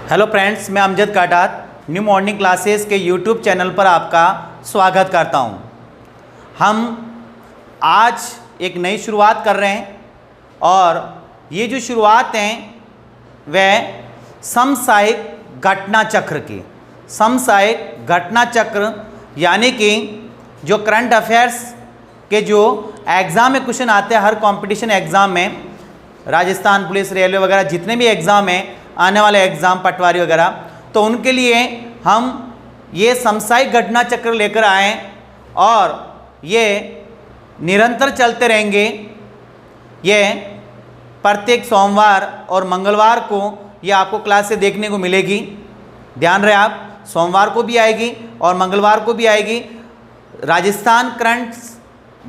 Hello friends, मैं Amjad काटात new morning classes के YouTube channel पर आपका स्वागत करता हूं। हम आज एक नई शुरुआत कर रहे हैं और ये जो शुरुआत हैं वह समसामयिक घटना चक्र की समसामयिक घटना चक्र यानी कि जो करंट अफेयर्स के जो एग्ज़ाम में क्वेश्चन आते हैं, हर कंपटीशन एग्ज़ाम में, राजस्थान पुलिस, रेलवे वगैरह जितने भी एग्ज़ाम हैं, आने वाले एग्ज़ाम पटवारी वगैरह, तो उनके लिए हम ये समसामयिक घटना चक्र लेकर आए और ये निरंतर चलते रहेंगे। ये प्रत्येक सोमवार और मंगलवार को ये आपको क्लास से देखने को मिलेगी। ध्यान रहे आप, सोमवार को भी आएगी और मंगलवार को भी आएगी। राजस्थान करंट्स,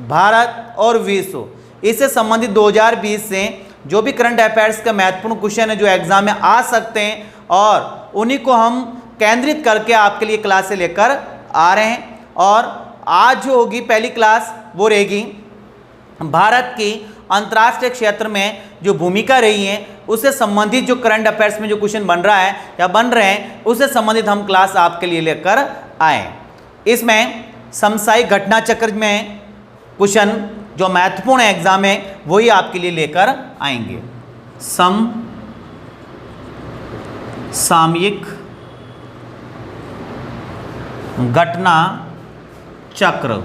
भारत और विश्व, इससे संबंधित 2020 से जो भी करंट अफेयर्स का महत्वपूर्ण क्वेश्चन है जो एग्जाम में आ सकते हैं, और उन्हीं को हम केंद्रित करके आपके लिए क्लासें लेकर आ रहे हैं। और आज जो होगी पहली क्लास वो रहेगी भारत की अंतर्राष्ट्रीय क्षेत्र में जो भूमिका रही है उससे संबंधित, जो करंट अफेयर्स में जो क्वेश्चन बन रहा है या बन रहे हैं उससे संबंधित हम क्लास आपके लिए लेकर आए। इसमें समसामयिक घटना चक्र में क्वेश्चन जो महत्वपूर्ण एग्जाम है वही आपके लिए लेकर आएंगे। समसामयिक घटना चक्र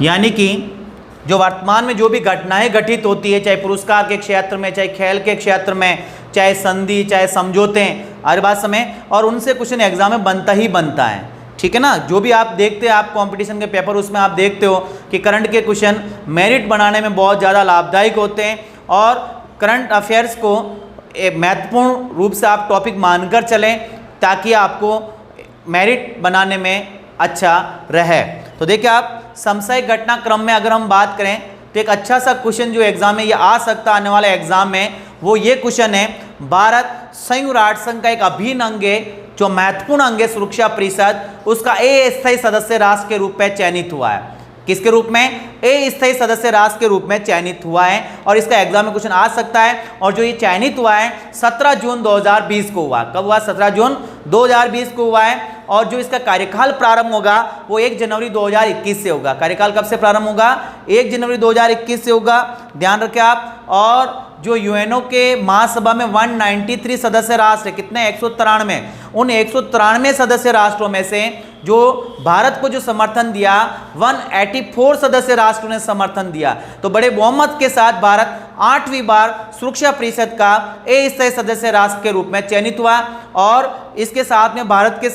यानी कि जो वर्तमान में जो भी घटनाएं घटित होती है, चाहे पुरस्कार के क्षेत्र में, चाहे खेल के क्षेत्र में, चाहे संधि, चाहे समझौते, हर बात समय, और उनसे क्वेश्चन एग्जाम में बनता ही बनता है। ठीक है ना। जो भी आप देखते हैं, आप कंपटीशन के पेपर, उसमें आप देखते हो कि करंट के क्वेश्चन मेरिट बनाने में बहुत ज़्यादा लाभदायक होते हैं और करंट अफेयर्स को एक महत्वपूर्ण रूप से आप टॉपिक मानकर चलें ताकि आपको मेरिट बनाने में अच्छा रहे। तो देखिए आप, समसामयिक घटनाक्रम में अगर हम बात करें तो एक अच्छा सा क्वेश्चन जो एग्जाम में ये आ सकता आने वाले एग्जाम में, वो ये क्वेश्चन है, भारत संयुक्त राष्ट्र संघ का एक अभिन्न अंग है, जो महत्वपूर्ण अंग है सुरक्षा परिषद, उसका अस्थायी सदस्य राष्ट्र के रूप में चयनित हुआ है। किसके रूप में? अस्थायी सदस्य राष्ट्र के रूप में चयनित हुआ है और इसका एग्जाम में क्वेश्चन आ सकता है। और जो ये चयनित हुआ है 17 जून 2020 को हुआ। कब हुआ? 17 जून 2020 को हुआ है। और जो इसका कार्यकाल प्रारंभ होगा वो 1 जनवरी 2021 से होगा। कार्यकाल कब से प्रारंभ होगा? 1 जनवरी 2021 से होगा। ध्यान रखें आप। और जो यूएनओ के महासभा में 193 सदस्य राष्ट्र है, कितने? 193। उन 193 सदस्य राष्ट्रों में से जो भारत को जो समर्थन दिया, 184 सदस्य राष्ट्रों ने समर्थन दिया। तो बड़े बहुमत के साथ भारत 8वीं बार सुरक्षा परिषद का अस्थायी सदस्य राष्ट्र के रूप में चयनित हुआ। और इसके साथ में भारत के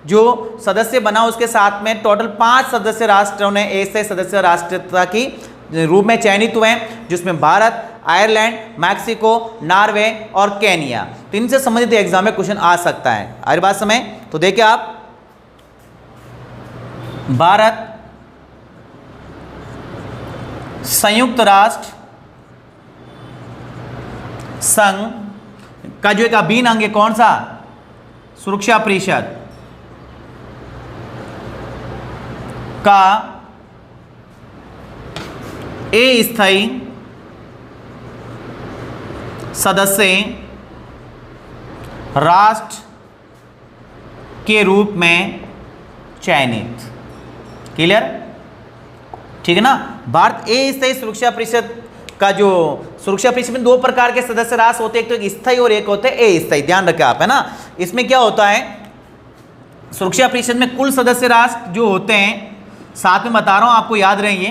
जो सदस्य बना उसके साथ में टोटल 5 सदस्य राष्ट्रों ने अस्थायी सदस्य राष्ट्रता की रूप में चयनित हुए हैं, जिसमें भारत, आयरलैंड, मैक्सिको, नॉर्वे और केनिया। तो इनसे संबंधित एग्जाम में क्वेश्चन आ सकता है। हर बात समय। तो देखिए आप, भारत संयुक्त राष्ट्र संघ का जो एक अभिन्न अंग है, कौन सा? सुरक्षा परिषद का अस्थायी सदस्य राष्ट्र के रूप में चयनित। क्लियर? ठीक है ना। भारत अस्थायी सुरक्षा परिषद का, जो सुरक्षा परिषद में 2 प्रकार के सदस्य राष्ट्र होते हैं, एक तो एक स्थायी और एक होते हैं अस्थायी। ध्यान रखें आप, है ना। इसमें क्या होता है, सुरक्षा परिषद में कुल सदस्य राष्ट्र जो होते हैं, साथ में बता रहा हूं आपको, याद रहेंगे,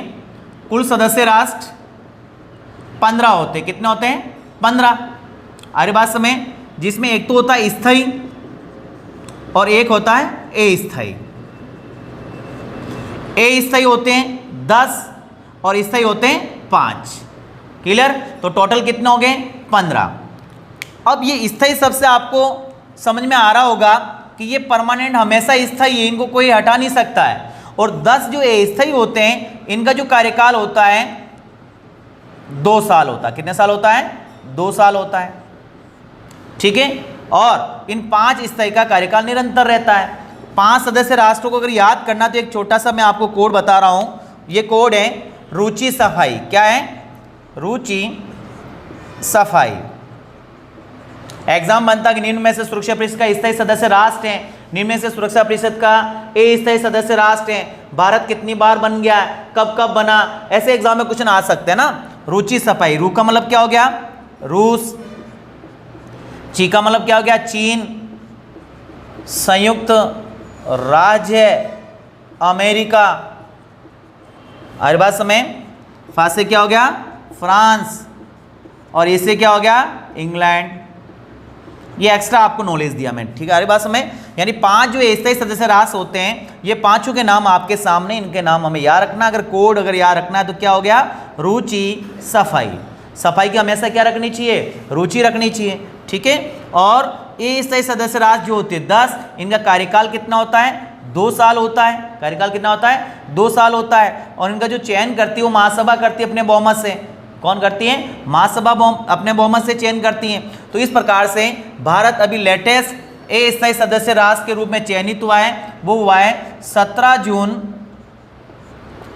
कुल सदस्य राष्ट्र 15 होते हैं। कितने होते हैं? 15। अरे बात समय, जिसमें एक तो होता है स्थायी और एक होता है अस्थायी। अस्थायी होते हैं 10 और स्थायी होते हैं 5। क्लियर? तो टोटल कितने हो गए? 15। अब ये स्थायी सबसे आपको समझ में आ रहा होगा कि ये परमानेंट हमेशा स्थायी है, इनको कोई हटा नहीं सकता है। और 10 जो अस्थायी होते हैं, इनका जो कार्यकाल होता है 2 साल होता है। कितने साल होता है? 2 साल होता है। ठीक है। और इन 5 स्थायी का कार्यकाल निरंतर रहता है। 5 सदस्य राष्ट्रों को अगर याद करना तो एक छोटा सा मैं आपको कोड बता रहा हूं। ये कोड है रुचि सफाई। क्या है? रुचि सफाई। एग्जाम बनता कि निम्न में से सुरक्षा परिषद का स्थायी सदस्य राष्ट्र है, निम्न में से सुरक्षा परिषद का स्थायी सदस्य राष्ट्र है, भारत कितनी बार बन गया, कब कब बना, ऐसे एग्जाम में क्वेश्चन आ सकते हैं ना। रुचि सफाई, रू का मतलब क्या हो गया, रूस, ची का मतलब क्या हो गया, चीन, संयुक्त राज्य अमेरिका, हर बात समय, फा से क्या हो गया, फ्रांस, और इससे क्या हो गया, इंग्लैंड। ये एक्स्ट्रा आपको नॉलेज दिया मैंने, ठीक है, हर बात समय। यानी 5 जो स्थायी सदस्य राष्ट्र होते हैं, ये पांचों के नाम आपके सामने, इनके नाम हमें याद रखना। अगर कोड अगर याद रखना है तो क्या हो गया, रुचि सफाई। सफाई की हमेशा क्या रखनी चाहिए, रुचि रखनी चाहिए, ठीक है। और ये स्थायी सदस्य राष्ट्र जो होते हैं 10, इनका कार्यकाल कितना होता है, 2 साल होता है। कार्यकाल कितना होता है, 2 साल होता है। और इनका जो चयन करती है वो महासभा करती है अपने बहुमत से। कौन करती है, महासभा अपने बहुमत से चयन करती है। तो इस प्रकार से भारत अभी लेटेस्ट अस्थायी सदस्य राष्ट्र के रूप में चयनित हुआ है, वो हुआ है 17 जून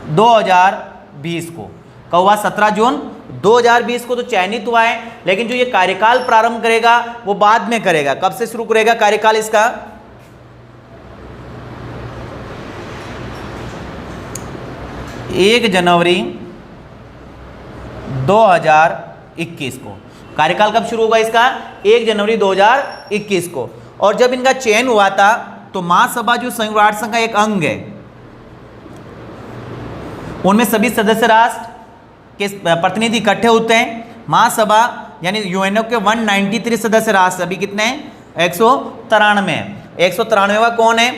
2020 को। कब हुआ, 17 जून 2020 को तो चयनित हुआ है। लेकिन जो ये कार्यकाल प्रारंभ करेगा वो बाद में करेगा। कब से शुरू करेगा कार्यकाल इसका, 1 जनवरी 2021 को। कार्यकाल कब शुरू होगा इसका, 1 जनवरी 2021 को। और जब इनका चयन हुआ था तो महासभा जो संयुक्त राष्ट्र संघ का एक अंग है, उनमें सभी सदस्य राष्ट्र के प्रतिनिधि इकट्ठे होते हैं। महासभा यानी यूएनओ के 193 सदस्य राष्ट्र, अभी कितने हैं, 193 है। 193वां कौन है,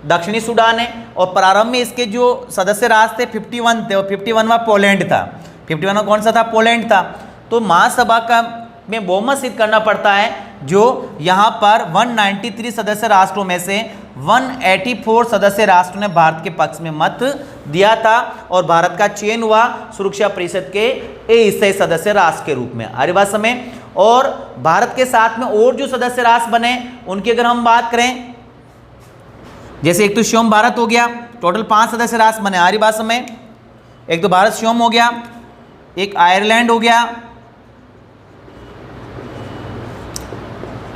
दक्षिणी सूडान है। और प्रारंभ में इसके जो सदस्य राष्ट्र थे 51 थे, और 51वां पोलैंड था। 51वां कौन सा था, पोलैंड था। तो महासभा का में बहुमत सिद्ध करना पड़ता है, जो यहाँ पर 193 सदस्य राष्ट्रों में से 184 सदस्य राष्ट्रों ने भारत के पक्ष में मत दिया था, और भारत का चयन हुआ सुरक्षा परिषद के स्थायी सदस्य राष्ट्र के रूप में। अरे बात समय। और भारत के साथ में और जो सदस्य राष्ट्र बने उनकी अगर हम बात करें, जैसे एक तो स्वयं भारत हो गया, टोटल 5 सदस्य राष्ट्र बने। आरी बात समय, एक तो भारत स्वयं हो गया, एक आयरलैंड हो गया,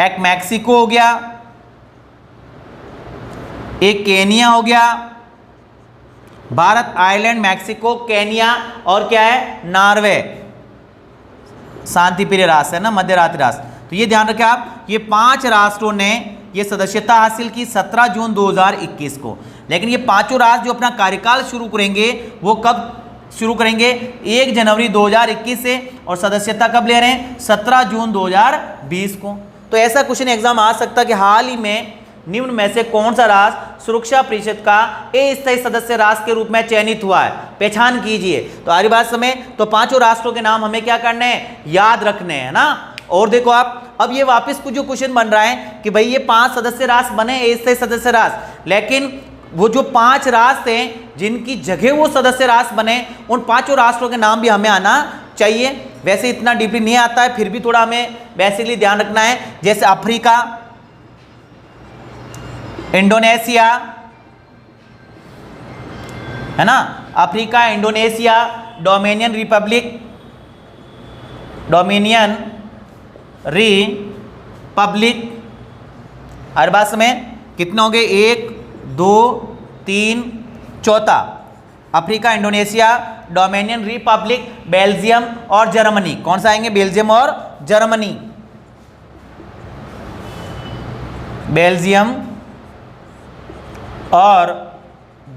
एक मैक्सिको हो गया, एक केनिया हो गया। भारत, आयरलैंड, मैक्सिको, केनिया और क्या है, नॉर्वे, शांति प्रिय राष्ट्र है ना, मध्यरात्रि राष्ट्र। तो ये ध्यान रखें आप, ये 5 राष्ट्रों ने ये सदस्यता हासिल की 17 जून 2021 को। लेकिन ये पांचों राष्ट्र जो अपना कार्यकाल शुरू करेंगे वो कब शुरू करेंगे, 1 जनवरी 2021 से, और सदस्यता कब ले रहे हैं, 17 जून 2020 को। तो ऐसा क्वेश्चन एग्जाम आ सकता है कि हाल ही में निम्न में से कौन सा राष्ट्र सुरक्षा परिषद का अस्थायी सदस्य राष्ट्र के रूप में चयनित हुआ है, पहचान कीजिए। तो आरी बात समय, तो पांचों राष्ट्रों के नाम हमें क्या करने हैं, याद रखने हैं ना। और देखो आप, अब ये वापस कुछ जो क्वेश्चन बन रहा है कि भाई ये 5 सदस्य राष्ट्र बने अस्थायी सदस्य राष्ट्र, लेकिन वो जो 5 राष्ट्र हैं जिनकी जगह वो सदस्य राष्ट्र बने, उन पांचों राष्ट्रों के नाम भी हमें आना चाहिए। वैसे इतना डीपली नहीं आता है, फिर भी थोड़ा हमें बेसिकली ध्यान रखना है। जैसे अफ्रीका, इंडोनेशिया, है ना, अफ्रीका, इंडोनेशिया, डोमिनियन रिपब्लिक, हर बात में कितने हो गए, 1 2 3 चौथा, Africa, Indonesia, dominion Republic, Belgium और जर्मनी। कौन सा आएंगे, बेल्जियम और जर्मनी, बेल्जियम और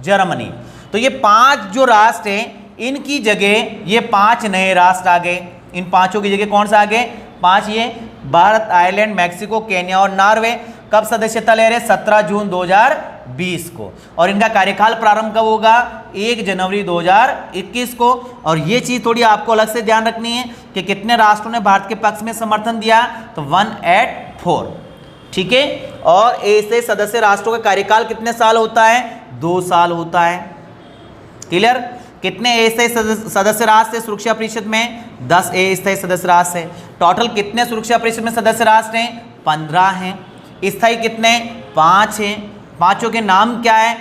जर्मनी। तो ये 5 जो राष्ट्र हैं, इनकी जगह ये 5 नए राष्ट्र आ गए। इन पांचों की जगह कौन सा आ गए, 5 ये भारत, आयरलैंड, मैक्सिको, केन्या और नॉर्वे। कब सदस्यता ले रहे, 17 जून 2020 को। और इनका कार्यकाल प्रारंभ कब होगा, 1 जनवरी 2021 को। और ये चीज़ थोड़ी आपको अलग से ध्यान रखनी है कि कितने राष्ट्रों ने भारत के पक्ष में समर्थन दिया, तो 184, ठीक है। और ऐसे सदस्य राष्ट्रों का कार्यकाल कितने साल होता है, 2 साल होता है। क्लियर। कितने ऐसे सदस्य राष्ट्र है सुरक्षा परिषद में, 10 अस्थायी सदस्य राष्ट्र है। टोटल कितने सुरक्षा परिषद में सदस्य राष्ट्र हैं, 15 हैं। स्थायी कितने, 5 हैं। पांचों के नाम क्या है,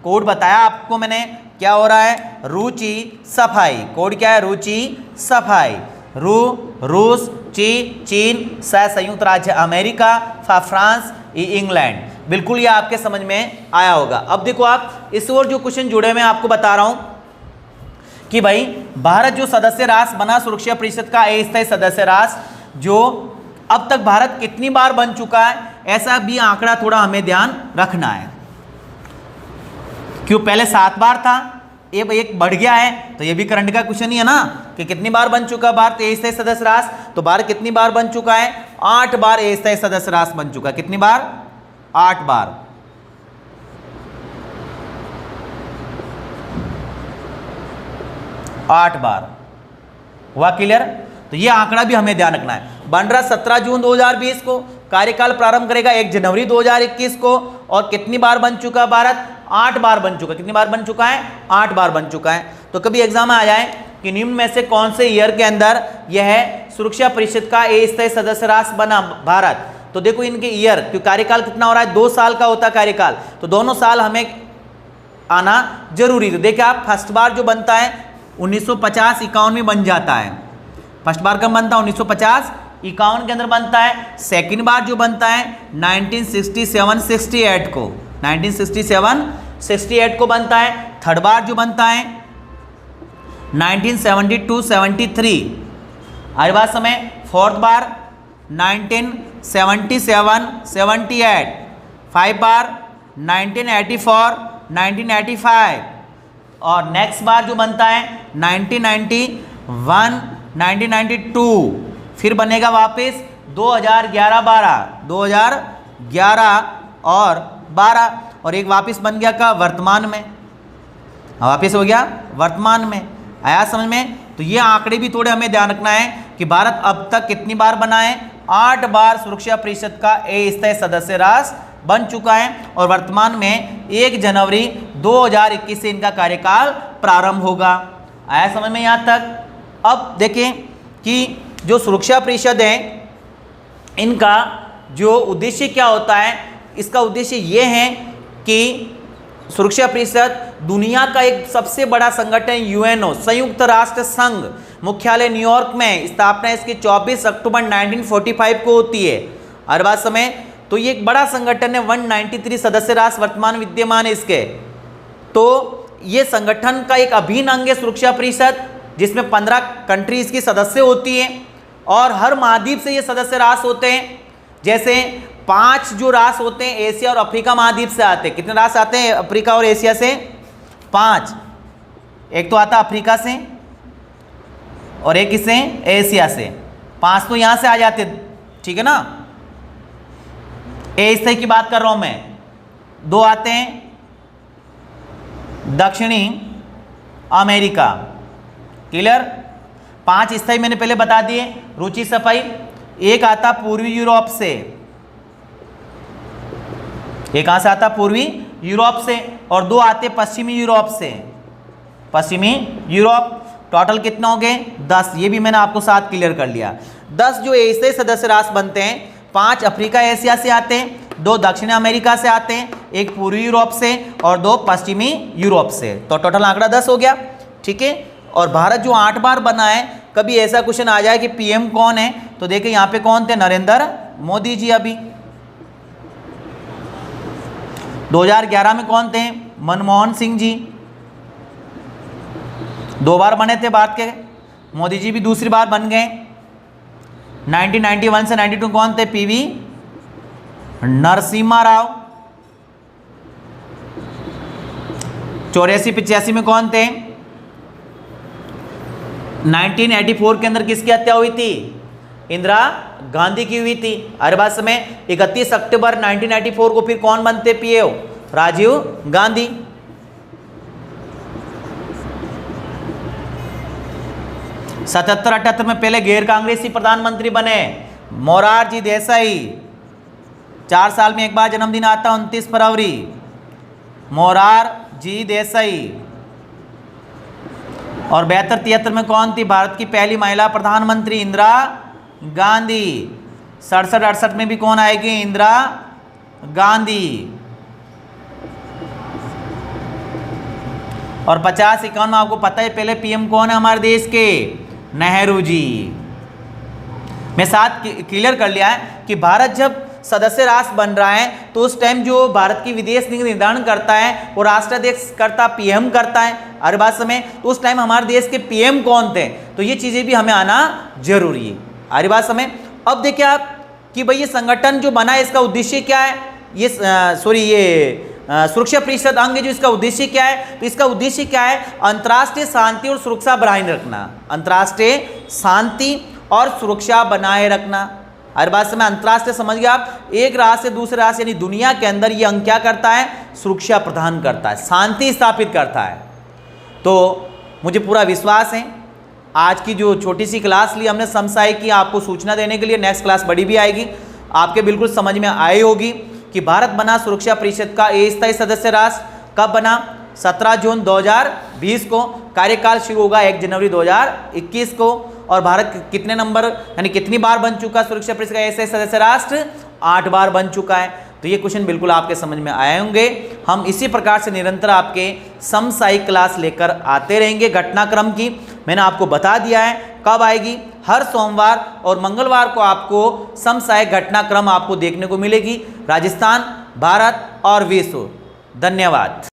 कोड बताया आपको मैंने, क्या हो रहा है, रुचि सफाई। कोड क्या है, रुचि सफाई। रूस, चीन, संयुक्त राज्य अमेरिका, फ्रांस, इंग्लैंड। बिल्कुल ये आपके समझ में आया होगा। अब देखो आप इस ओर जो क्वेश्चन जुड़े मैं आपको बता रहा हूं कि भाई भारत जो सदस्य राष्ट्र बना सुरक्षा परिषद का अस्थायी सदस्य राष्ट्र, जो अब तक भारत कितनी बार बन चुका है, ऐसा भी आंकड़ा थोड़ा हमें ध्यान रखना है। क्यों पहले 7 बार था, ये एक बढ़ गया है, तो ये भी करंट का क्वेश्चन ही है ना कि कितनी बार बन चुका भारत अस्थायी सदस्य राष्ट्र। तो भारत कितनी बार बन चुका है, 8 बार अस्थायी सदस्य राष्ट्र बन चुका है। कितनी बार, 8 बार। हुआ क्लियर? तो ये आंकड़ा भी हमें ध्यान रखना है। बन रहा 17 जून 2020 को, कार्यकाल प्रारंभ करेगा 1 जनवरी 2021 को, और कितनी बार बन चुका भारत, 8 बार बन चुका। कितनी बार बन चुका है, 8 बार बन चुका है। तो कभी एग्जाम में आ जाए कि निम्न में से कौन से ईयर के अंदर यह सुरक्षा परिषद का अस्थायी सदस्य राष्ट्र बना भारत, तो देखो इनके ईयर, क्योंकि कार्यकाल कितना हो रहा है, 2 साल का होता कार्यकाल, तो दोनों साल हमें आना जरूरी। तो देखिए आप, फर्स्ट बार जो बनता है 1950-51 में बन जाता है। फर्स्ट बार कब बनता है, 1950-51 के अंदर बनता है। सेकंड बार जो बनता है 1967-68 को, 1967-68 को बनता है। थर्ड बार जो बनता है 1972-73। हर बार समय फोर्थ बार 1977-78। 5 बार 1984-1985। और नेक्स्ट बार जो बनता है 1991-1992। फिर बनेगा वापस 2011-12, 2011 और 12, और एक वापस बन गया का वर्तमान में, वापस हो गया वर्तमान में। आया समझ में? तो ये आंकड़े भी थोड़े हमें ध्यान रखना है कि भारत अब तक कितनी बार बना है, 8 बार सुरक्षा परिषद का अस्थायी सदस्य राष्ट्र बन चुका है, और वर्तमान में 1 जनवरी 2021 से इनका कार्यकाल प्रारंभ होगा। आया समझ में यहाँ तक? अब देखें कि जो सुरक्षा परिषद है, इनका जो उद्देश्य क्या होता है, इसका उद्देश्य ये है कि सुरक्षा परिषद दुनिया का एक सबसे बड़ा संगठन यूएनओ, संयुक्त राष्ट्र संघ, मुख्यालय न्यूयॉर्क में, स्थापना इसकी 24 अक्टूबर 1945 को होती है। हर बात समय तो ये एक बड़ा संगठन है, 193 सदस्य राष्ट्र वर्तमान विद्यमान है इसके। तो ये संगठन का एक अभिन्न अंग है सुरक्षा परिषद, जिसमें 15 कंट्रीज की सदस्य होती हैं, और हर महाद्वीप से ये सदस्य राष्ट्र होते हैं। जैसे 5 जो राष्ट्र होते हैं एशिया और अफ्रीका महाद्वीप से आते हैं। कितने राष्ट्र आते हैं अफ्रीका और एशिया से? 5। एक तो आता अफ्रीका से, और एक इससे एशिया से। 5 तो यहाँ से आ जाते, ठीक है ना। एशिया की बात कर रहा हूं मैं। 2 आते हैं दक्षिणी अमेरिका, क्लियर। 5 स्थायी मैंने पहले बता दिए, रुचि सफाई। एक आता पूर्वी यूरोप से, एक कहां से आता पूर्वी यूरोप से, और 2 आते पश्चिमी यूरोप से, पश्चिमी यूरोप। टोटल कितना हो गए? 10। ये भी मैंने आपको साथ क्लियर कर लिया। 10 जो ऐसे सदस्य राष्ट्र बनते हैं, 5 अफ्रीका एशिया से आते हैं, 2 दक्षिण अमेरिका से आते हैं, 1 पूर्वी यूरोप से और 2 पश्चिमी यूरोप से। तो टोटल आंकड़ा 10 हो गया, ठीक है। और भारत जो 8 बार बना है, कभी ऐसा क्वेश्चन आ जाए कि पीएम कौन है, तो देखिए यहाँ पे कौन थे, नरेंद्र मोदी जी। अभी 2011 में कौन थे, मनमोहन सिंह जी। 2 बार बने थे भारत के, मोदी जी भी दूसरी बार बन गए। 1991 से 92 कौन थे, पीवी नरसिम्हा राव। 84-85 में कौन थे? 1984 के अंदर किसकी हत्या हुई थी? इंदिरा गांधी की हुई थी। हर बात समय 31 अक्टूबर 1994 को फिर कौन बनते पीएम? राजीव गांधी। सतहत्तर 78 में पहले गैर कांग्रेसी प्रधानमंत्री बने मोरारजी देसाई। 4 साल में एक बार जन्मदिन आता, 29 फरवरी, मोरारजी देसाई। और 72-73 में कौन थी भारत की पहली महिला प्रधानमंत्री? इंदिरा गांधी। 67-68 में भी कौन आएगी? इंदिरा गांधी। और 50-51 में आपको पता है पहले पीएम कौन है हमारे देश के? नेहरू जी। मैं साथ क्लियर कर लिया है कि भारत जब सदस्य राष्ट्र बन रहा है तो उस टाइम जो भारत की विदेश नीति निर्धारण करता है वो राष्ट्राध्यक्ष करता, पीएम करता है। हर बात समय तो उस टाइम हमारे देश के पीएम कौन थे, तो ये चीज़ें भी हमें आना जरूरी है। हर बात समय अब देखिए आप कि भाई ये संगठन जो बना है इसका उद्देश्य क्या है, ये सुरक्षा परिषद अंग जो इसका उद्देश्य क्या है, तो इसका उद्देश्य क्या है, अंतर्राष्ट्रीय शांति और सुरक्षा बनाए रखना। अंतर्राष्ट्रीय शांति और सुरक्षा बनाए रखना। हर बात समय अंतर्राष्ट्रीय समझ गए आप, एक राष्ट्र से दूसरे राष्ट्र यानी दुनिया के अंदर ये अंग क्या करता है, सुरक्षा प्रदान करता है, शांति स्थापित करता है। तो मुझे पूरा विश्वास है आज की जो छोटी सी क्लास ली हमने समसामयिक की आपको सूचना देने के लिए, नेक्स्ट क्लास बड़ी भी आएगी, आपके बिल्कुल समझ में आई होगी कि भारत बना सुरक्षा परिषद का अस्थायी सदस्य राष्ट्र। कब बना, 17 जून 2020 को। कार्यकाल शुरू होगा 1 जनवरी 2021 को। और भारत कितने नंबर यानी कितनी बार बन चुका सुरक्षा परिषद का अस्थायी सदस्य राष्ट्र, 8 बार बन चुका है। तो ये क्वेश्चन बिल्कुल आपके समझ में आए होंगे। हम इसी प्रकार से निरंतर आपके समसामयिक क्लास लेकर आते रहेंगे। घटनाक्रम की मैंने आपको बता दिया है कब आएगी, हर सोमवार और मंगलवार को आपको समसामयिक घटनाक्रम आपको देखने को मिलेगी, राजस्थान, भारत और विश्व। धन्यवाद।